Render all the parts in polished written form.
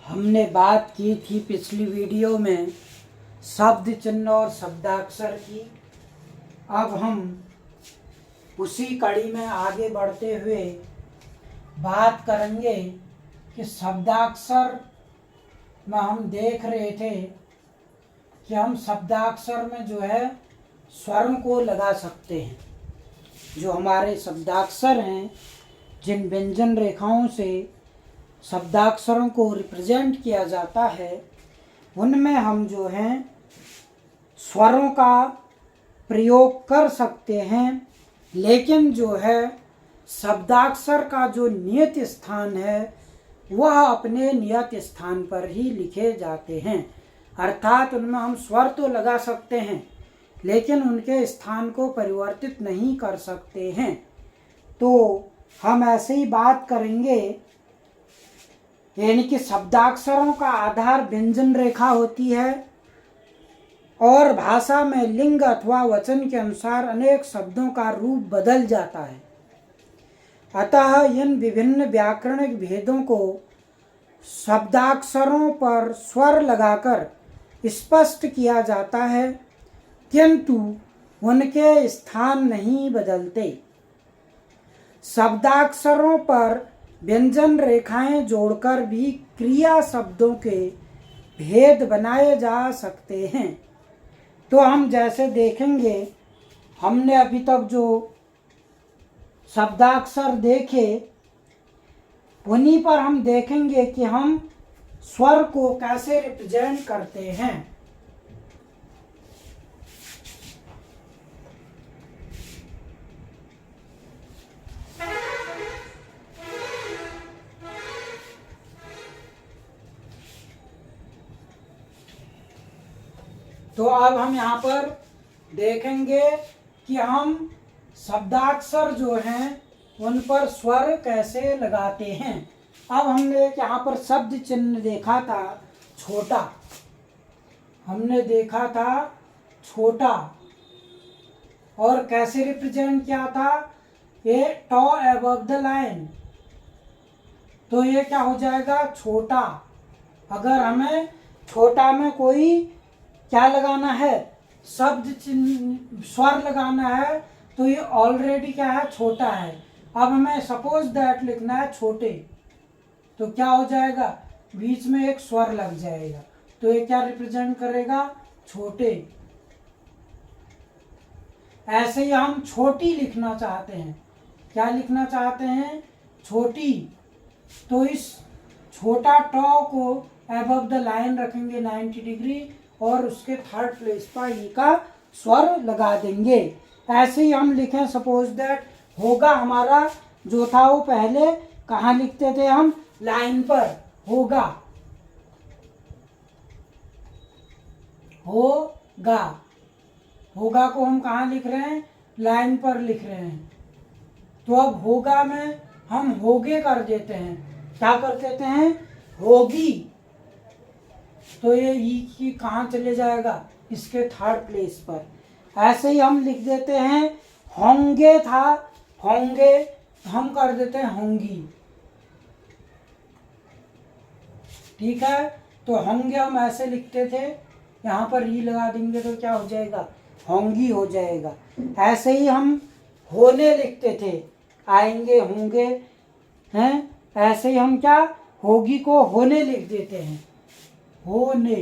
हमने बात की थी पिछली वीडियो में शब्द चिन्ह और शब्दाक्षर की। अब हम उसी कड़ी में आगे बढ़ते हुए बात करेंगे कि शब्दाक्षर में हम देख रहे थे कि हम शब्दाक्षर में जो है स्वरों को लगा सकते हैं। जो हमारे शब्दाक्षर हैं, जिन व्यंजन रेखाओं से शब्दाक्षरों को रिप्रेजेंट किया जाता है, उनमें हम जो हैं स्वरों का प्रयोग कर सकते हैं। लेकिन जो है शब्दाक्षर का जो नियत स्थान है वह अपने नियत स्थान पर ही लिखे जाते हैं। अर्थात उनमें हम स्वर तो लगा सकते हैं लेकिन उनके स्थान को परिवर्तित नहीं कर सकते हैं। तो हम ऐसे ही बात करेंगे, यानी कि शब्दाक्षरों का आधार व्यंजन रेखा होती है और भाषा में लिंग अथवा वचन के अनुसार अनेक शब्दों का रूप बदल जाता है। अतः इन विभिन्न व्याकरणिक भेदों को शब्दाक्षरों पर स्वर लगाकर स्पष्ट किया जाता है, किंतु उनके स्थान नहीं बदलते। शब्दाक्षरों पर व्यंजन रेखाएं जोड़कर भी क्रिया शब्दों के भेद बनाए जा सकते हैं। तो हम जैसे देखेंगे, हमने अभी तक जो शब्दाक्षर देखे उन्हीं पर हम देखेंगे कि हम स्वर को कैसे रिप्रेजेंट करते हैं। तो अब हम यहाँ पर देखेंगे कि हम शब्दाक्षर जो हैं उन पर स्वर कैसे लगाते हैं। अब हमने यहाँ पर शब्द चिन्ह देखा था छोटा, हमने देखा था छोटा और कैसे रिप्रेजेंट किया था, ये टॉ अबव द लाइन। तो ये क्या हो जाएगा, छोटा। अगर हमें छोटा में कोई क्या लगाना है, शब्द चिन्ह स्वर लगाना है, तो ये ऑलरेडी क्या है, छोटा है। अब हमें सपोज दैट लिखना है छोटे, तो क्या हो जाएगा, बीच में एक स्वर लग जाएगा। तो ये क्या रिप्रेजेंट करेगा, छोटे। ऐसे ही हम छोटी लिखना चाहते हैं, क्या लिखना चाहते हैं, छोटी। तो इस छोटा टॉ को अबव द लाइन रखेंगे 90 डिग्री और उसके थर्ड प्लेस पर ई का स्वर लगा देंगे। ऐसे ही हम लिखें, सपोज दैट होगा हमारा जो था वो पहले कहाँ लिखते थे हम, लाइन पर। होगा, होगा, होगा को हम कहाँ लिख रहे हैं, लाइन पर लिख रहे हैं। तो अब होगा में हम होगे कर देते हैं, क्या कर देते हैं, होगी। तो ये ई की कहाँ चले जाएगा, इसके थर्ड प्लेस पर। ऐसे ही हम लिख देते हैं, होंगे था, होंगे हम कर देते हैं होंगी। ठीक है, तो होंगे हम ऐसे लिखते थे, यहाँ पर ई लगा देंगे तो क्या हो जाएगा, होंगी हो जाएगा। ऐसे ही हम होने लिखते थे, आएंगे होंगे हैं। ऐसे ही हम क्या, होगी को होने लिख देते हैं, होने।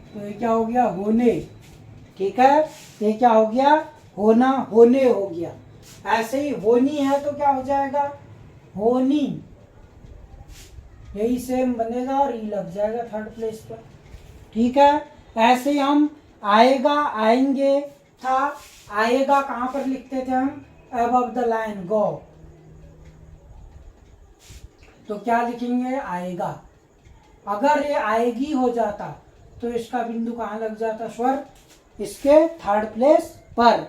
तो ये क्या हो गया, होने। ठीक है, ये क्या हो गया, होना, होने हो गया। ऐसे ही होनी है तो क्या हो जाएगा, होनी। यही सेम बनेगा और ई लग जाएगा थर्ड प्लेस पर। ठीक है, ऐसे ही हम आएगा, आएंगे था, आएगा कहाँ पर लिखते थे हम, अबव द लाइन, गो। तो क्या लिखेंगे, आएगा। अगर ये आएगी हो जाता तो इसका बिंदु कहाँ लग जाता, स्वर, इसके थर्ड प्लेस पर।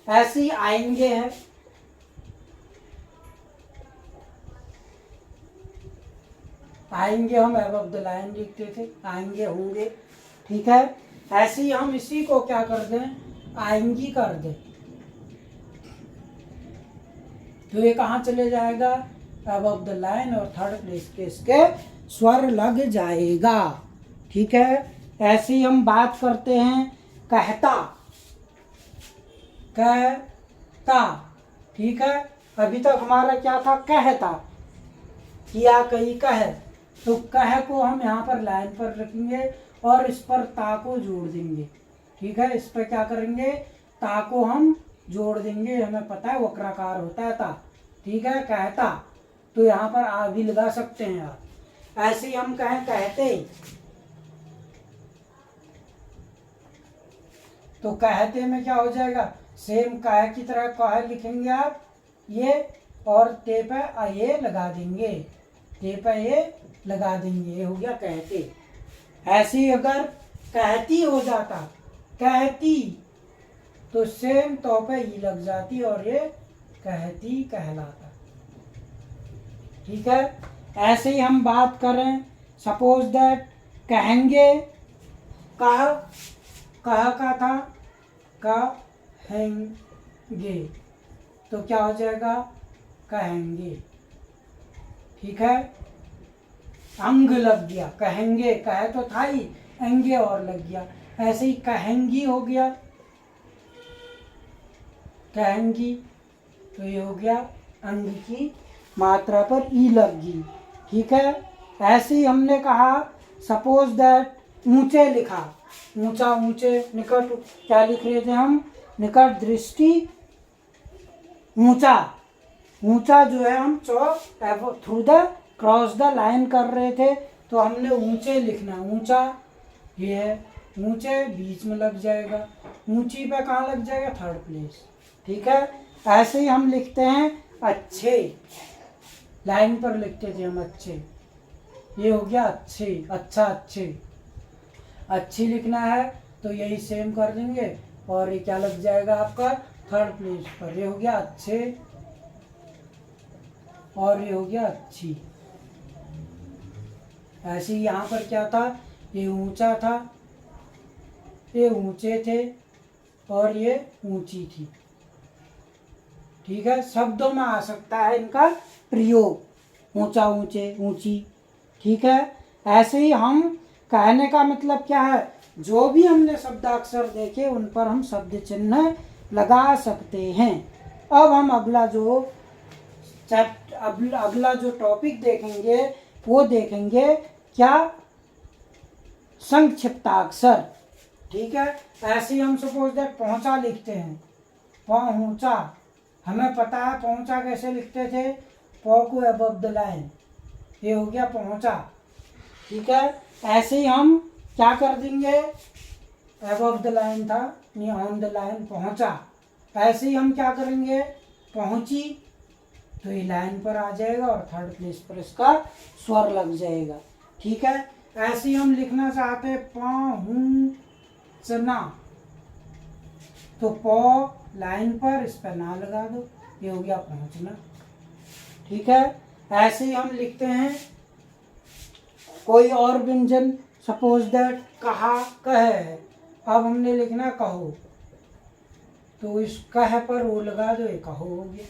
ऐसे ही आएंगे है, आएंगे हम अबव द लाइन लिखते थे, आएंगे होंगे। ठीक है, ऐसे ही हम इसी को क्या कर दें, आएंगी कर दें। तो ये कहाँ चले जाएगा, अबव द लाइन और थर्ड प्लेस पे इसके स्वर लग जाएगा। ठीक है, ऐसे ही हम बात करते हैं कहता, कहता। ठीक है, अभी तक हमारा क्या था, कहता, किया कही कह, तो कह को हम यहाँ पर लाइन पर रखेंगे और इस पर ता को जोड़ देंगे। ठीक है, इस पर क्या करेंगे, ता को हम जोड़ देंगे, हमें पता है वक्राकार होता है ता। ठीक है, कहता, तो यहाँ पर आ भी लगा सकते हैं आप। ऐसे ही हम कहें कहते, तो कहते में क्या हो जाएगा, सेम कह की तरह कह लिखेंगे आप ये, और ते पे ये लगा देंगे, ते पे ये लगा देंगे, ये हो गया कहते। ऐसे ही अगर कहती हो जाता, कहती, तो सेम तो पे ई लग जाती और ये कहती कहलाता। ठीक है, ऐसे ही हम बात करें, सपोज दैट कहेंगे, कह, कह का था कहेंगे, तो क्या हो जाएगा, कहेंगे। ठीक है, अंग लग गया, कहेंगे, कहे तो था ही, अंगे और लग गया। ऐसे ही कहेंगी हो गया, कहेंगी, तो ये हो गया अंग की मात्रा पर ई लग गई। ठीक है, ऐसे ही हमने कहा, सपोज दैट ऊंचे लिखा, ऊंचा, ऊंचे, निकट, क्या लिख रहे थे हम, निकट दृष्टि ऊंचा, ऊंचा जो है हम through the cross the line कर रहे थे, तो हमने ऊंचे लिखना, ऊंचा ये है, ऊंचे बीच में लग जाएगा, ऊंची पे कहाँ लग जाएगा, थर्ड प्लेस। ठीक है, ऐसे ही हम लिखते हैं अच्छे, लाइन पर लिखते थे हम अच्छे, ये हो गया अच्छे, अच्छा, अच्छे, अच्छी लिखना है तो यही सेम कर देंगे और ये क्या लग जाएगा आपका, थर्ड प्लेस पर, ये हो गया अच्छे और ये हो गया अच्छी। ऐसे ही यहाँ पर क्या था, ये ऊंचा था, ये ऊंचे थे और ये ऊंची थी। ठीक है, शब्दों में आ सकता है इनका प्रयोग, ऊंचा, ऊंचे, ऊंची। ठीक है, ऐसे ही हम कहने का मतलब क्या है, जो भी हमने शब्दाक्षर देखे उन पर हम शब्द चिन्ह लगा सकते हैं। अब हम अगला जो टॉपिक देखेंगे वो देखेंगे क्या, संक्षिप्ताक्षर। ठीक है, ऐसे ही हम सपोज दैट पहुंचा लिखते हैं, पहुंचा, हमें पता है पहुंचा कैसे लिखते थे, पौ को अबव द लाइन, ये हो गया पहुंचा। ठीक है, ऐसे ही हम क्या कर देंगे, अबव द लाइन था, नहीं ऑन द लाइन, पहुंचा। ऐसे ही हम क्या करेंगे, पहुंची, तो ये लाइन पर आ जाएगा और थर्ड प्लेस पर इसका स्वर लग जाएगा। ठीक है, ऐसे ही हम लिखना चाहते हैं पहुंचना, तो पौ लाइन पर, इस पर ना लगा दो, ये हो गया पहुंचना। ठीक है, ऐसे ही हम लिखते हैं कोई और व्यंजन, सपोज दैट कहा, कह है, अब हमने लिखना कहो, तो इस कह पर वो लगा दो, ये कहो हो गया।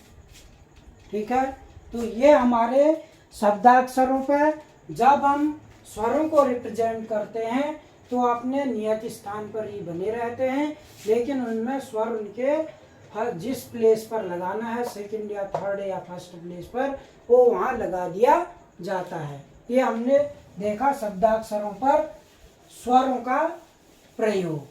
ठीक है, तो ये हमारे शब्दाक्षरों पे जब हम स्वरों को रिप्रेजेंट करते हैं तो अपने नियत स्थान पर ही बने रहते हैं, लेकिन उनमें स्वर उनके हर जिस प्लेस पर लगाना है, सेकंड या थर्ड या फर्स्ट प्लेस पर, वो वहाँ लगा दिया जाता है। ये हमने देखा शब्दाक्षरों पर स्वरों का प्रयोग।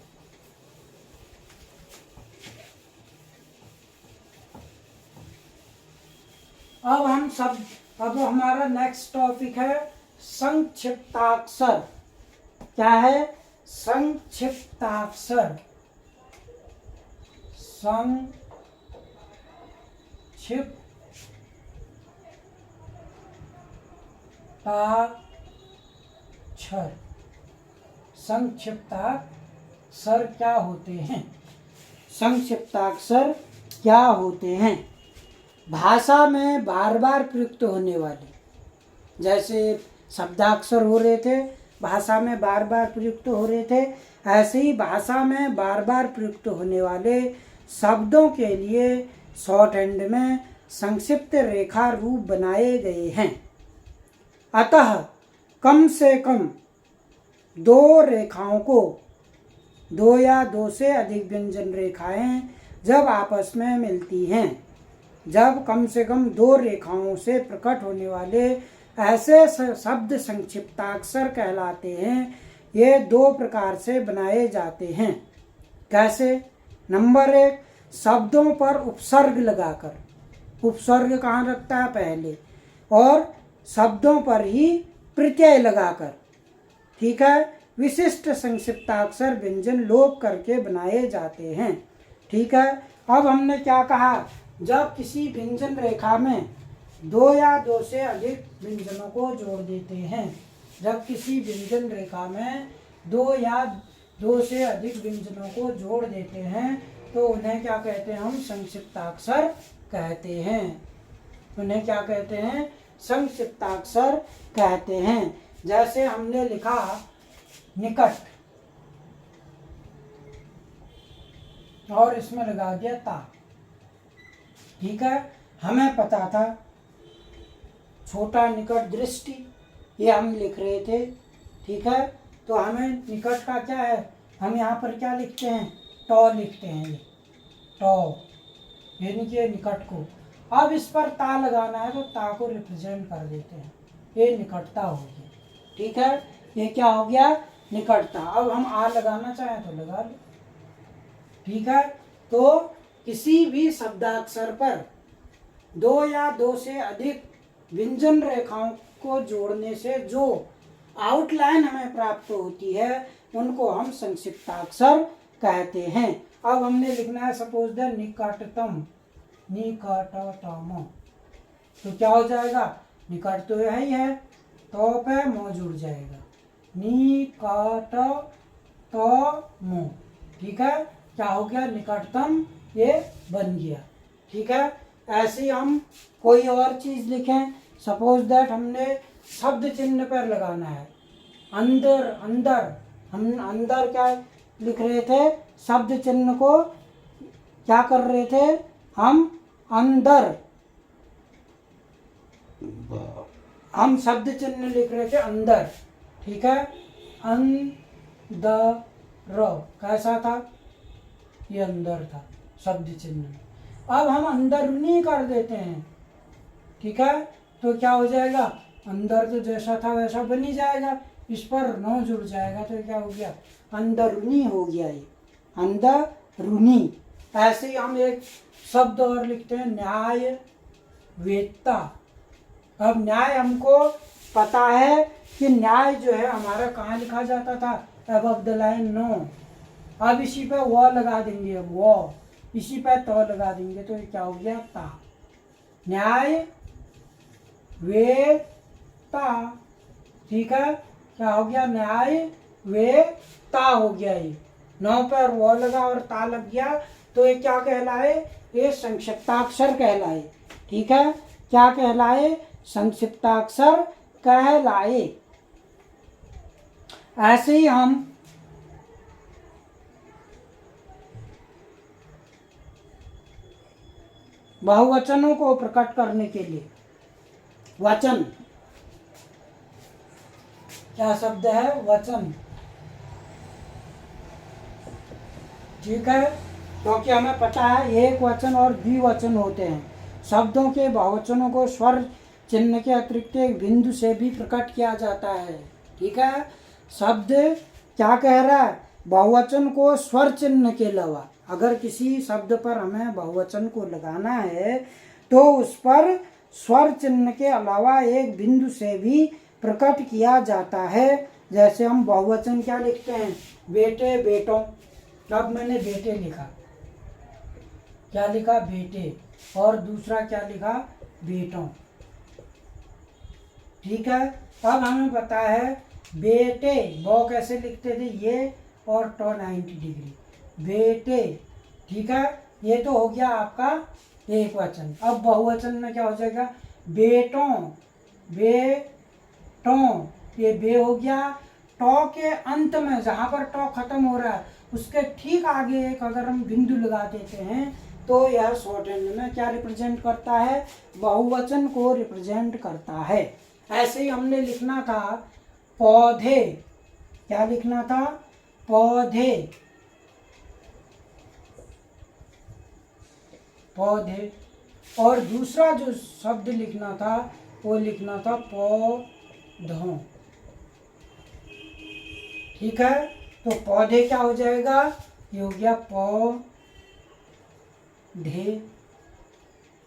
अब हमारा नेक्स्ट टॉपिक है संक्षिप्ताक्षर। क्या है, संक्षिप्ताक्षर, संक्षिप्ताक्षर, संक्षिप्ताक्षर क्या होते हैं, संक्षिप्ताक्षर क्या होते हैं, भाषा में बार बार प्रयुक्त होने वाले, जैसे शब्दाक्षर हो रहे थे, भाषा में बार बार प्रयुक्त हो रहे थे, ऐसे ही भाषा में बार बार प्रयुक्त होने वाले शब्दों के लिए शॉर्ट हैंड में संक्षिप्त रेखा रूप बनाए गए हैं। अतः कम से कम दो रेखाओं को, दो या दो से अधिक व्यंजन रेखाएं जब आपस में मिलती हैं, जब कम से कम दो रेखाओं से प्रकट होने वाले ऐसे शब्द संक्षिप्ताक्षर कहलाते हैं। ये दो प्रकार से बनाए जाते हैं। कैसे? नंबर 1, शब्दों पर उपसर्ग लगाकर। उपसर्ग कहाँ लगता है? पहले। और शब्दों पर ही प्रत्यय लगाकर। ठीक है। विशिष्ट संक्षिप्ताक्षर व्यंजन लोप करके बनाए जाते हैं। ठीक है। अब हमने क्या कहा? जब किसी व्यंजन रेखा में दो या दो से अधिक व्यंजनों को जोड़ देते हैं, जब किसी व्यंजन रेखा में दो या दो से अधिक व्यंजनों को जोड़ देते हैं तो उन्हें क्या कहते हैं? हम संक्षिप्ताक्षर कहते हैं। उन्हें क्या कहते हैं? संक्षिप्ताक्षर कहते हैं। जैसे हमने लिखा निकट और इसमें लगा दिया ता। ठीक है। हमें पता था छोटा निकट दृष्टि, ये हम लिख रहे थे। ठीक है। तो हमें निकट का क्या है? हम यहाँ पर क्या लिखते हैं? टॉ लिखते हैं। ये टॉ, यानी कि निकट को। अब इस पर ता लगाना है तो ता को रिप्रेजेंट कर देते हैं। ये निकटता होगी। ठीक है। ये क्या हो गया? निकटता। अब हम आ लगाना चाहें तो लगा लो। ठीक है। तो किसी भी शब्दाक्षर पर दो या दो से अधिक व्यंजन रेखाओं को जोड़ने से जो आउटलाइन हमें प्राप्त होती है उनको हम संक्षिप्ताक्षर कहते हैं। अब हमने लिखना है सपोज द निकटतम, निकटतम। तो क्या हो जाएगा? निकट तो यही है, तो पे मो जुड़ जाएगा, निकटतम। ठीक है। क्या हो गया? निकटतम ये बन गया। ठीक है। ऐसे ही हम कोई और चीज लिखें। सपोज दैट हमने शब्द चिन्ह पर लगाना है अंदर। अंदर, हम अंदर क्या लिख रहे थे? शब्द चिन्ह को क्या कर रहे थे? हम अंदर, हम शब्द चिन्ह लिख रहे थे अंदर। ठीक है। अंदर कैसा था? ये अंदर था शब्द चिन्ह। अब हम अंदरूनी कर देते हैं। ठीक है। तो क्या हो जाएगा? अंदर तो जैसा था वैसा बन ही जाएगा, इस पर नौ जुड़ जाएगा तो क्या हो गया? अंदरूनी हो गया। ये अंदरूनी। ऐसे ही हम एक शब्द और लिखते हैं न्याय वेत्ता। अब न्याय हमको पता है कि न्याय जो है हमारा कहाँ लिखा जाता था? Above the line no. अब इसी पे वो लगा देंगे, वो इसी पे तो लगा देंगे तो ये क्या हो गया? ता। न्याय वेत्ता। ठीक है। क्या हो गया? न्याय वेत्ता हो गया। ये नौ पर वो लगा और ता लग गया तो ये क्या कहलाए? ये संक्षिप्ताक्षर कहलाए। ठीक है। क्या कहलाए? संक्षिप्ताक्षर कहलाए। ऐसे ही हम बहुवचनों को प्रकट करने के लिए, वचन, क्या शब्द है? वचन। ठीक है। क्योंकि हमें पता है एक वचन और द्विवचन होते हैं। शब्दों के बहुवचनों को स्वर चिन्ह के अतिरिक्त एक बिंदु से भी प्रकट किया जाता है। ठीक है। शब्द क्या कह रहा है? बहुवचन को स्वर चिन्ह के अलावा, अगर किसी शब्द पर हमें बहुवचन को लगाना है तो उस पर स्वर चिन्ह के अलावा एक बिंदु से भी प्रकट किया जाता है। जैसे हम बहुवचन क्या लिखते हैं? बेटे बेटों। अब मैंने बेटे लिखा, क्या लिखा? बेटे। और दूसरा क्या लिखा? बेटों। ठीक है। अब हमें पता है बेटे वो कैसे लिखते थे? ये और टो 90 डिग्री, बेटे। ठीक है। ये तो हो गया आपका एक वचन। अब बहुवचन में क्या हो जाएगा? बेटों, बेटों। ये बे हो गया। टो के अंत में जहाँ पर टो खत्म हो रहा है उसके ठीक आगे एक अगर हम बिंदु लगा देते हैं तो यह शॉर्ट हैंड में क्या रिप्रेजेंट करता है, बहुवचन को रिप्रेजेंट करता है। ऐसे ही हमने लिखना था पौधे, क्या लिखना था, पौधे, पौधे। और दूसरा जो शब्द लिखना था वो लिखना था पौधों। ठीक है, तो पौधे क्या हो जाएगा, ये हो गया पौधे,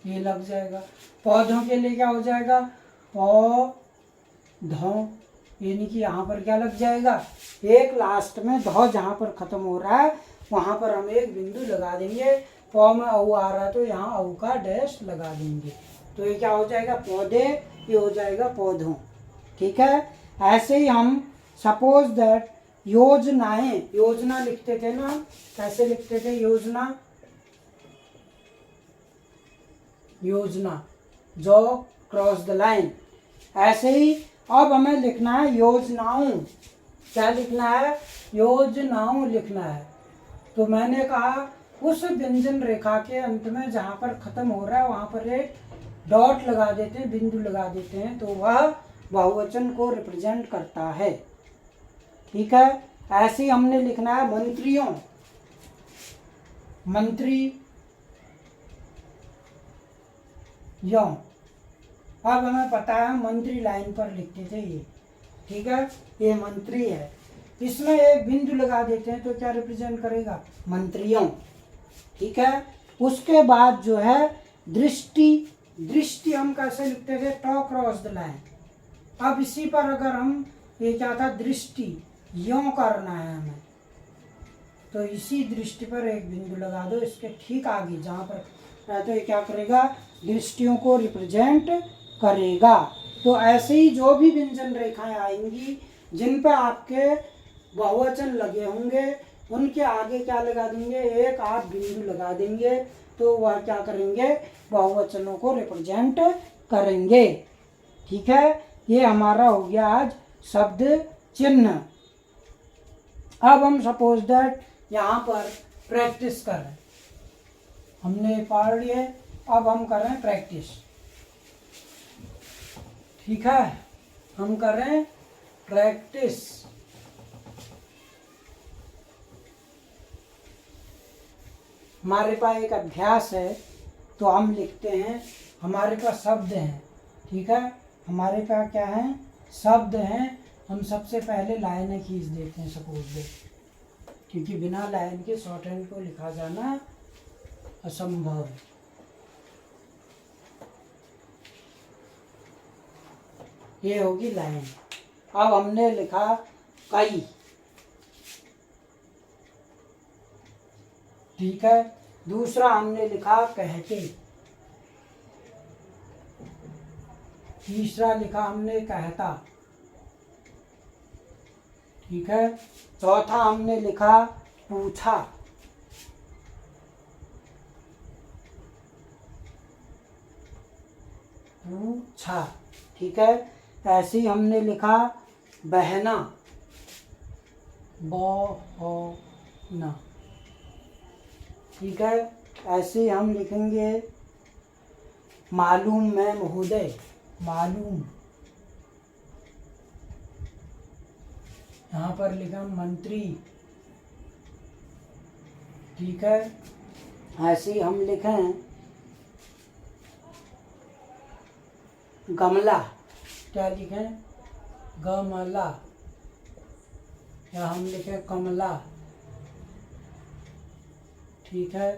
ये लग जाएगा। पौधों के लिए क्या हो जाएगा, पौधों, यानी कि यहाँ पर क्या लग जाएगा, एक लास्ट में धौ जहाँ पर खत्म हो रहा है वहाँ पर हम एक बिंदु लगा देंगे। पौ में औ आ रहा है तो यहाँ औ का डैश लगा देंगे, तो ये क्या हो जाएगा, पौधे, ये हो जाएगा पौधों। ठीक है, ऐसे ही हम सपोज दैट योजनाएं, योजना लिखते थे ना, कैसे लिखते थे, योजना, योजना, जो क्रॉस द लाइन। ऐसे ही अब हमें लिखना है योजनाओं, क्या लिखना है, योजनाओं लिखना है। तो मैंने कहा उस व्यंजन रेखा के अंत में जहाँ पर खत्म हो रहा है वहाँ पर एक डॉट लगा देते हैं, बिंदु लगा देते हैं, तो वह बहुवचन को रिप्रेजेंट करता है। ठीक है, ऐसे ही हमने लिखना है मंत्रियों, मंत्री यों। अब हमें पता है मंत्री लाइन पर लिखते थे ये। ठीक है, ये मंत्री है, इसमें एक बिंदु लगा देते हैं तो क्या रिप्रेजेंट करेगा, मंत्रियों। ठीक है, उसके बाद जो है दृष्टि, दृष्टि हम कैसे लिखते थे, टॉ क्रॉस द लाइन। अब इसी पर अगर हम, ये क्या था, दृष्टि, यों करना है हमें, तो इसी दृष्टि पर एक बिंदु लगा दो, इसके ठीक आगे जहाँ पर है, तो ये क्या करेगा, दृष्टियों को रिप्रेजेंट करेगा। तो ऐसे ही जो भी व्यंजन रेखाएं आएंगी जिन पर आपके बहुवचन लगे होंगे उनके आगे क्या लगा देंगे, एक आप बिंदु लगा देंगे, तो वह क्या करेंगे, बहुवचनों को रिप्रेजेंट करेंगे। ठीक है, ये हमारा हो गया आज शब्द चिन्ह। अब हम सपोज दैट यहाँ पर प्रैक्टिस कर रहे हैं, हमने पढ़ लिया, अब हम कर रहे हैं प्रैक्टिस। ठीक है, हम कर रहे हैं प्रैक्टिस। हमारे पास एक अभ्यास है, तो हम लिखते हैं, हमारे पास शब्द हैं। ठीक है, हमारे पास क्या है, शब्द हैं। हम सबसे पहले लाइनें खींच देते हैं सपोज दे, क्योंकि बिना लाइन के शॉर्ट हैंड को लिखा जाना असंभव है। ये होगी लाइन। अब हमने लिखा कई। ठीक है, दूसरा हमने लिखा कहते, तीसरा लिखा हमने कहता। ठीक है, चौथा हमने लिखा पूछा। पूछा। ठीक है, ऐसे ही हमने लिखा बहना, बहना। ठीक है, ऐसे ही हम लिखेंगे मालूम में महोदय, मालूम। यहाँ पर लिखा मंत्री। ठीक है, ऐसे ही हम लिखें गमला, क्या लिखें, गमला, या हम लिखें कमला। ठीक है,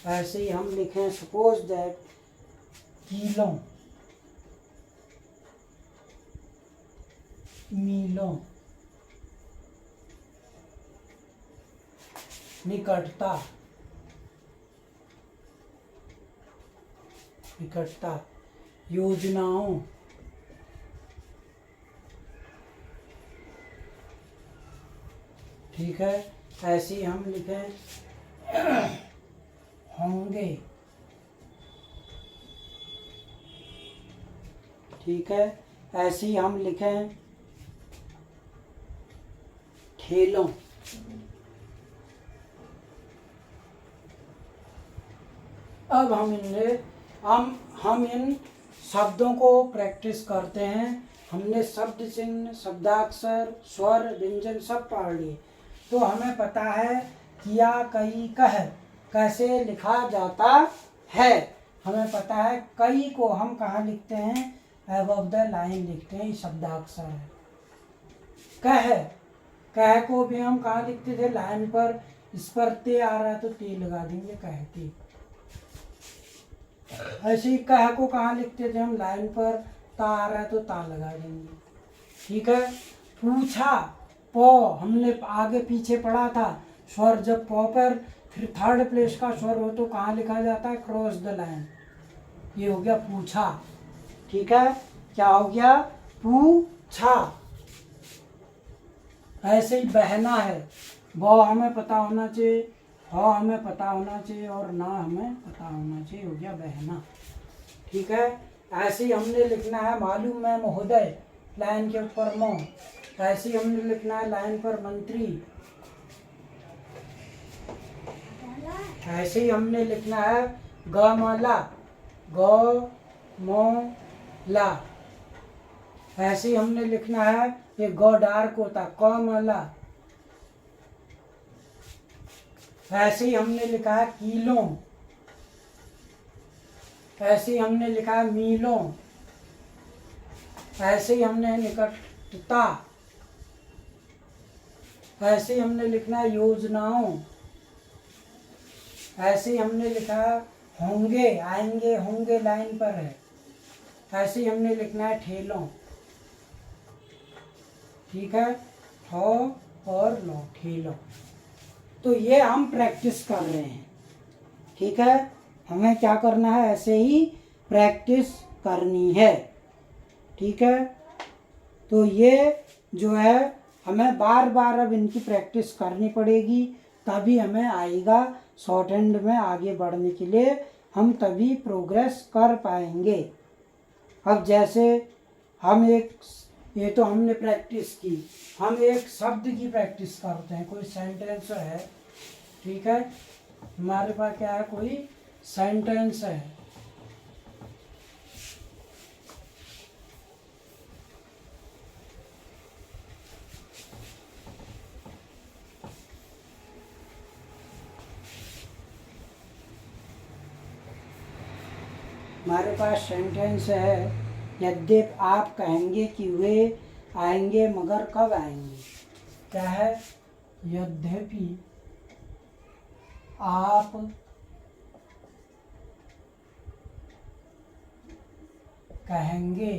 ऐसे ही हम लिखें सपोज दैट कीलों, मीलों। निकटता, निकटता। योजनाओं, ठीक है, ऐसे ही हम लिखें होंगे। ठीक है, ऐसे ही हम लिखें ठेलों। अब हम इन शब्दों को प्रैक्टिस करते हैं। हमने शब्द चिन्ह, शब्दाक्षर, स्वर, व्यंजन सब पढ़ लिए, तो हमें पता है किया, कही, कह कैसे लिखा जाता है। हमें पता है कई को हम कहाँ लिखते हैं, अबव द लाइन लिखते हैं, ये शब्दाक्षर है। कह को भी हम कहाँ लिखते थे, लाइन पर। इस पर ते आ रहा है तो ते लगा देंगे, कहते। ऐसे ही कह को कहाँ लिखते थे हम, लाइन पर। ता आ रहा है तो ता लगा देंगे, ठीक है। पूछा, पौ हमने आगे पीछे पढ़ा था। स्वर जब पौ पर फिर थर्ड प्लेस का स्वर हो तो कहाँ लिखा जाता है, क्रॉस द लाइन। ये हो गया पूछा, ठीक है। क्या हो गया, पूछा। ऐसे ही बहना है, ब हमें पता होना चाहिए, ह हमें पता होना चाहिए और ना हमें पता होना चाहिए, हो गया बहना, ठीक है। ऐसे ही हमने लिखना है मालूम है महोदय, लाइन के ऊपर मो। ऐसे ही हमने लिखना है लाइन पर मंत्री। ऐसे ही हमने लिखना है गमला, ग मो ला। ऐसे ही हमने लिखना है, ये ग डार्क होता, कमला। ऐसे ही हमने लिखा है किलो। ऐसे ही हमने लिखा है मीलों। ऐसे ही हमने निकटता। ऐसे ही हमने लिखना है योजनाओं। ऐसे ही हमने लिखा है होंगे, आएंगे, होंगे लाइन पर है। ऐसे ही हमने लिखना है ठेलों, ठीक है। ठो और लो, ठेलों। तो ये हम प्रैक्टिस कर रहे हैं, ठीक है। हमें क्या करना है, ऐसे ही प्रैक्टिस करनी है, ठीक है। तो ये जो है हमें बार बार अब इनकी प्रैक्टिस करनी पड़ेगी, तभी हमें आएगा। शॉर्ट हैंड में आगे बढ़ने के लिए हम तभी प्रोग्रेस कर पाएंगे। अब जैसे हम ये तो हमने प्रैक्टिस की, हम एक शब्द की प्रैक्टिस करते हैं। कोई सेंटेंस है, ठीक है। हमारे पास क्या है, कोई सेंटेंस है। हमारे पास सेंटेंस है, यद्यप आप कहेंगे कि वे आएंगे मगर कब आएंगे। क्या है, यद्यपि आप कहेंगे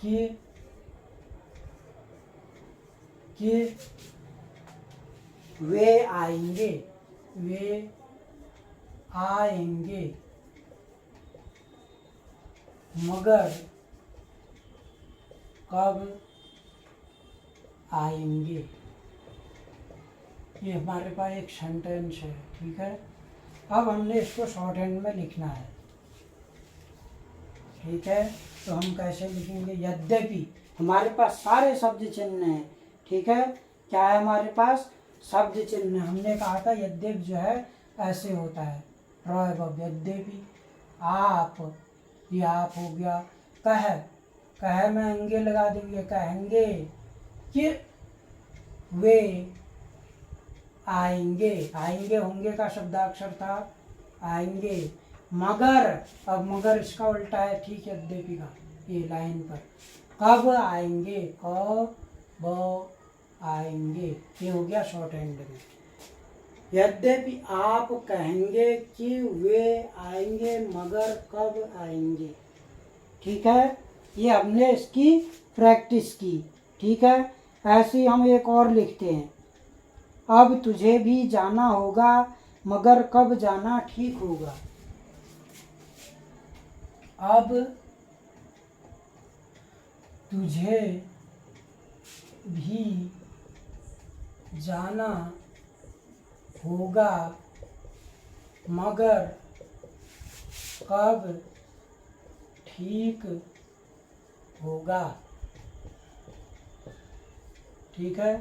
कि वे आएंगे, वे आएंगे मगर कब आएंगे। ये हमारे पास एक सेंटेंस है, ठीक है। अब हमने इसको शॉर्ट हैंड में लिखना है, ठीक है। तो हम कैसे लिखेंगे, यद्यपि हमारे पास सारे शब्द चिन्ह हैं, ठीक है। क्या है हमारे पास, शब्द चिन्ह। हमने कहा था यद्यपि जो है ऐसे होता है, यद्यपि आप, ये आप हो गया। कह में अंगे लगा देंगे, कहेंगे कि वे आएंगे। आएंगे होंगे का शब्दाक्षर था, आएंगे। मगर, अब मगर इसका उल्टा है, ठीक है, यद्यपि का, ये लाइन पर। कब आएंगे, कब आएंगे, ये हो गया शॉर्ट हैंड में। यद्यपि आप कहेंगे कि वे आएंगे मगर कब आएंगे, ठीक है। ये हमने इसकी प्रैक्टिस की, ठीक है। ऐसे ही हम एक और लिखते हैं, अब तुझे भी जाना होगा मगर कब जाना ठीक होगा। अब तुझे भी जाना होगा मगर कब ठीक होगा, ठीक है।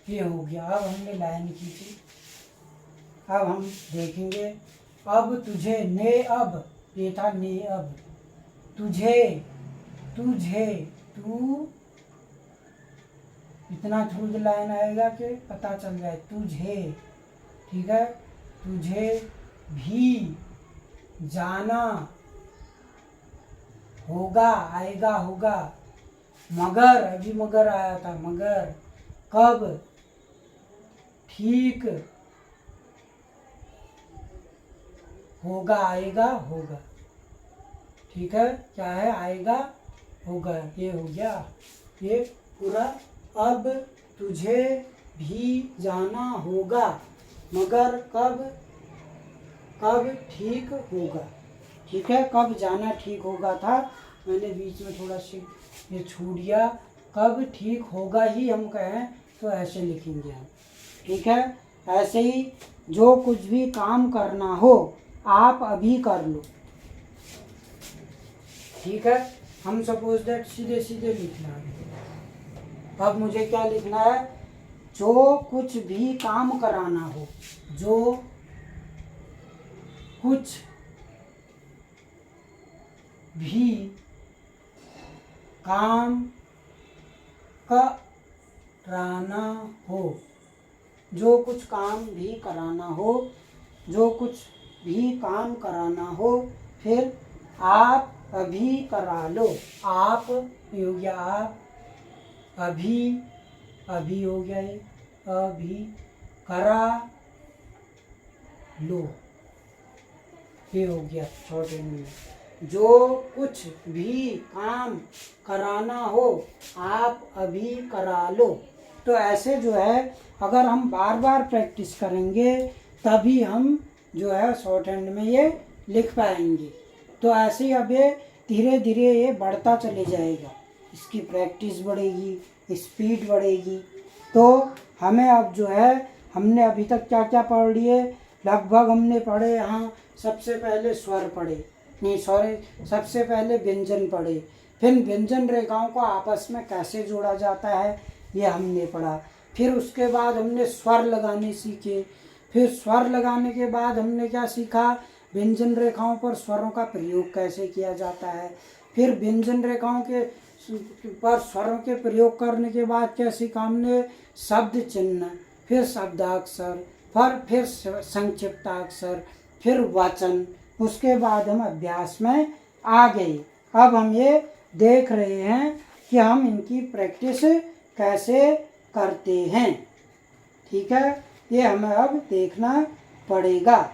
ये हो गया। अब हमने लाइन खींची, अब हम देखेंगे। अब तुझे, ने अब, ये था ने अब, तुझे, तुझे, तू, इतना थ्रू द लाइन आएगा कि पता चल जाए, तुझे, ठीक है, तुझे भी जाना होगा, आएगा होगा, मगर, अभी मगर आया था, मगर कब ठीक होगा, आएगा होगा, ठीक है, क्या है, आएगा होगा, ये हो गया ये पूरा। अब तुझे भी जाना होगा, मगर कब, कब ठीक होगा, ठीक है, कब जाना ठीक होगा था, मैंने बीच में थोड़ा सा ये छूट गया, कब ठीक होगा ही हम कहें तो ऐसे लिखेंगे हम, ठीक है। ऐसे ही जो कुछ भी काम करना हो आप अभी कर लो, ठीक है। हम सपोज दैट सीधे सीधे लिखना है। अब मुझे क्या लिखना है, जो कुछ भी काम कराना हो, जो कुछ भी काम कराना हो, जो कुछ काम भी कराना हो, जो कुछ भी काम कराना हो, फिर आप अभी करा लो, आप हो गया, आप, अभी, अभी हो गया ये, अभी करा लो, ये हो गया छोटे में। जो कुछ भी काम कराना हो आप अभी करा लो। तो ऐसे जो है अगर हम बार बार प्रैक्टिस करेंगे तभी हम जो है शॉर्ट हैंड में ये लिख पाएंगे। तो ऐसे ही अब ये धीरे धीरे ये बढ़ता चले जाएगा, इसकी प्रैक्टिस बढ़ेगी, स्पीड बढ़ेगी। तो हमें अब जो है, हमने अभी तक क्या क्या पढ़ लिए, लगभग हमने पढ़े, यहाँ सबसे पहले स्वर पढ़े, नहीं सॉरी, सबसे पहले व्यंजन पढ़े, फिर व्यंजन रेखाओं को आपस में कैसे जोड़ा जाता है ये हमने पढ़ा, फिर उसके बाद हमने स्वर लगाने सीखे, फिर स्वर लगाने के बाद हमने क्या सीखा, व्यंजन रेखाओं पर स्वरों का प्रयोग कैसे किया जाता है, फिर व्यंजन रेखाओं के पर स्वरों के प्रयोग करने के बाद क्या सीखा हमने, शब्द चिन्ह, फिर शब्दाक्षर, फिर संक्षिप्ताक्षर, फिर वचन, उसके बाद हम अभ्यास में आ गए। अब हम ये देख रहे हैं कि हम इनकी प्रैक्टिस कैसे करते हैं, ठीक है, ये हमें अब देखना पड़ेगा।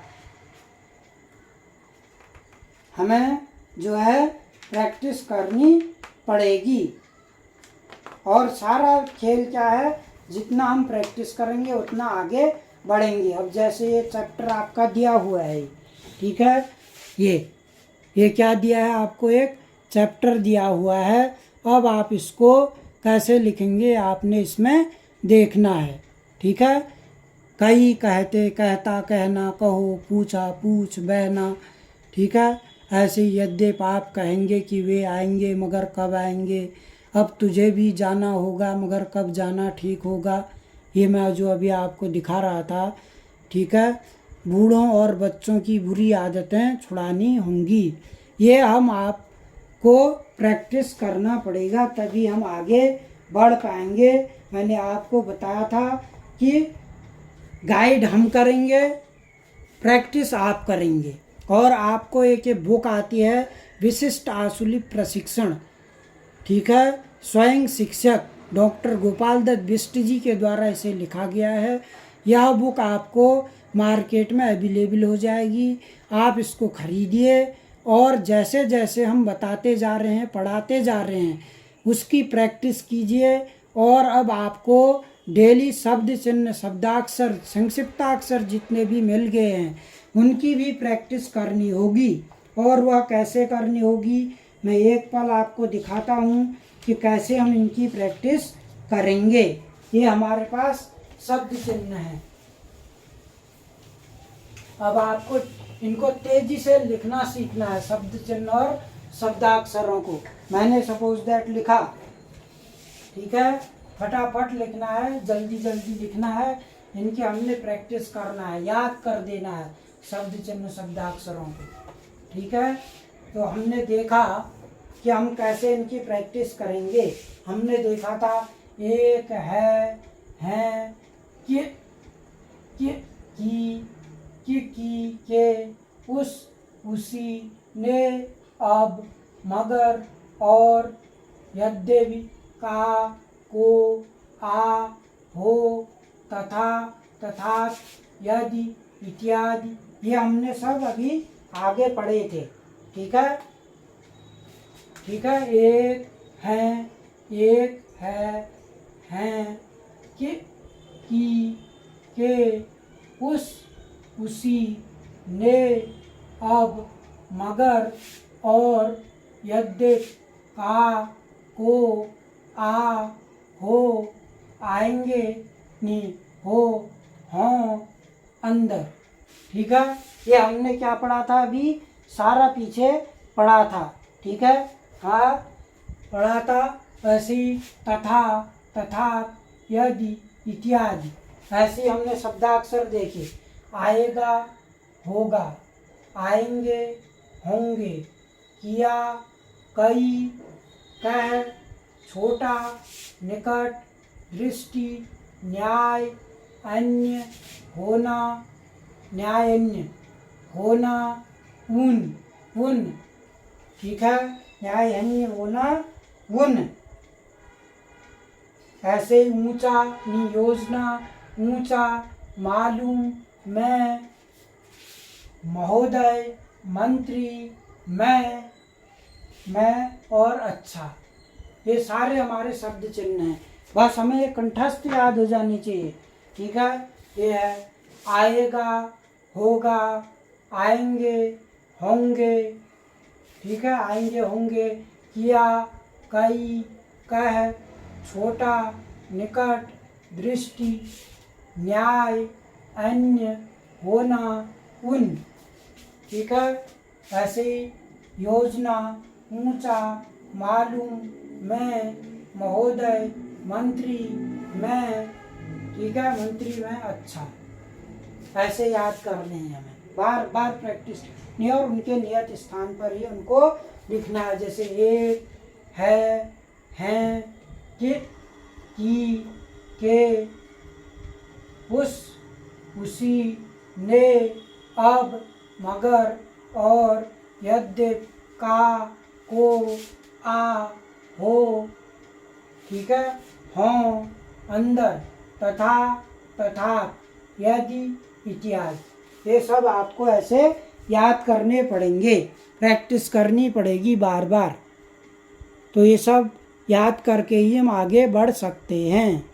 हमें जो है प्रैक्टिस करनी पड़ेगी और सारा खेल क्या है, जितना हम प्रैक्टिस करेंगे उतना आगे बढ़ेंगे। अब जैसे ये चैप्टर आपका दिया हुआ है, ठीक है, ये क्या दिया है आपको, एक चैप्टर दिया हुआ है। अब आप इसको कैसे लिखेंगे आपने इसमें देखना है, ठीक है। कई, कहते, कहता, कहना, कहो, पूछा, पूछ, बहना, ठीक है। ऐसे यद्यप आप कहेंगे कि वे आएंगे मगर कब आएंगे, अब तुझे भी जाना होगा मगर कब जाना ठीक होगा, ये मैं जो अभी आपको दिखा रहा था, ठीक है। बूढ़ों और बच्चों की बुरी आदतें छुड़ानी होंगी, ये हम आपको प्रैक्टिस करना पड़ेगा तभी हम आगे बढ़ पाएंगे। मैंने आपको बताया था कि गाइड हम करेंगे, प्रैक्टिस आप करेंगे। और आपको एक बुक आती है विशिष्ट आशुलिक प्रशिक्षण, ठीक है, स्वयं शिक्षक डॉक्टर गोपाल दत्त बिष्ट जी के द्वारा इसे लिखा गया है। यह बुक आपको मार्केट में अवेलेबल हो जाएगी, आप इसको खरीदिए और जैसे जैसे हम बताते जा रहे हैं, पढ़ाते जा रहे हैं, उसकी प्रैक्टिस कीजिए। और अब आपको डेली शब्द चिन्ह, शब्दाक्षर, संक्षिप्ताक्षर जितने भी मिल गए हैं उनकी भी प्रैक्टिस करनी होगी। और वह कैसे करनी होगी मैं एक पल आपको दिखाता हूँ कि कैसे हम इनकी प्रैक्टिस करेंगे। ये हमारे पास शब्द चिन्ह है। अब आपको इनको तेजी से लिखना सीखना है, शब्द चिन्ह और शब्दाक्षरों को। मैंने सपोज दैट लिखा, ठीक है, फटाफट लिखना है, जल्दी जल्दी लिखना है। इनकी हमने प्रैक्टिस करना है, याद कर देना है शब्द चिन्ह शब्दाक्षरों को। ठीक है, तो हमने देखा कि हम कैसे इनकी प्रैक्टिस करेंगे। हमने देखा था एक है, कि, की, के, उसी, ने, अब, मगर, और, यद्यपि, का, को, आ, हो, तथा, तथात, यदि, इत्यादि, ये हमने सब अभी आगे पढ़े थे। ठीक है, ठीक है। एक है, कि, के, उसी, ने, अब, मगर, और, यद्यपि, का, को, आ, हो, आएंगे, नी, हो, हों, अंदर। ठीक है, ये हमने क्या पढ़ा था अभी, सारा पीछे पढ़ा था। ठीक है, हाँ पढ़ा था। ऐसी, तथा, तथा, यदि, इत्यादि, ऐसी हमने शब्दाक्षर देखे। आएगा, होगा, आएंगे, होंगे, किया, कई, कह, छोटा, निकट, दृष्टि, न्याय, अन्य, होना, न्यायन्य, होना, उन। ठीक है, न्यायन्य, होना, उन। ऐसे ऊंचा, योजना, ऊंचा, मालूम, मैं, महोदय, मंत्री, मैं और अच्छा, ये सारे हमारे शब्द चिन्ह हैं। बस हमें कंठस्थ याद हो जानी चाहिए। ठीक है, ये है आएगा, होगा, आएंगे, होंगे। ठीक है, आएंगे, होंगे, किया, कई, कह, छोटा, निकट, दृष्टि, न्याय, अन्य, होना, उन। ठीक है, ऐसे योजना, ऊंचा, मालूम, मैं, महोदय, मंत्री, मैं। ठीक है, मंत्री, मैं, अच्छा, ऐसे याद करने हैं हमें, बार बार प्रैक्टिस नहीं, और उनके नियत स्थान पर ही उनको लिखना है। जैसे एक है, कि, के, उसी, ने, अब, मगर, और, यद्यपि, का, को, आ, हो। ठीक है, हों, अंदर, तथा, तथात, यदि, इत्यादि, ये सब आपको ऐसे याद करने पड़ेंगे, प्रैक्टिस करनी पड़ेगी बार बार। तो ये सब याद करके ही हम आगे बढ़ सकते हैं।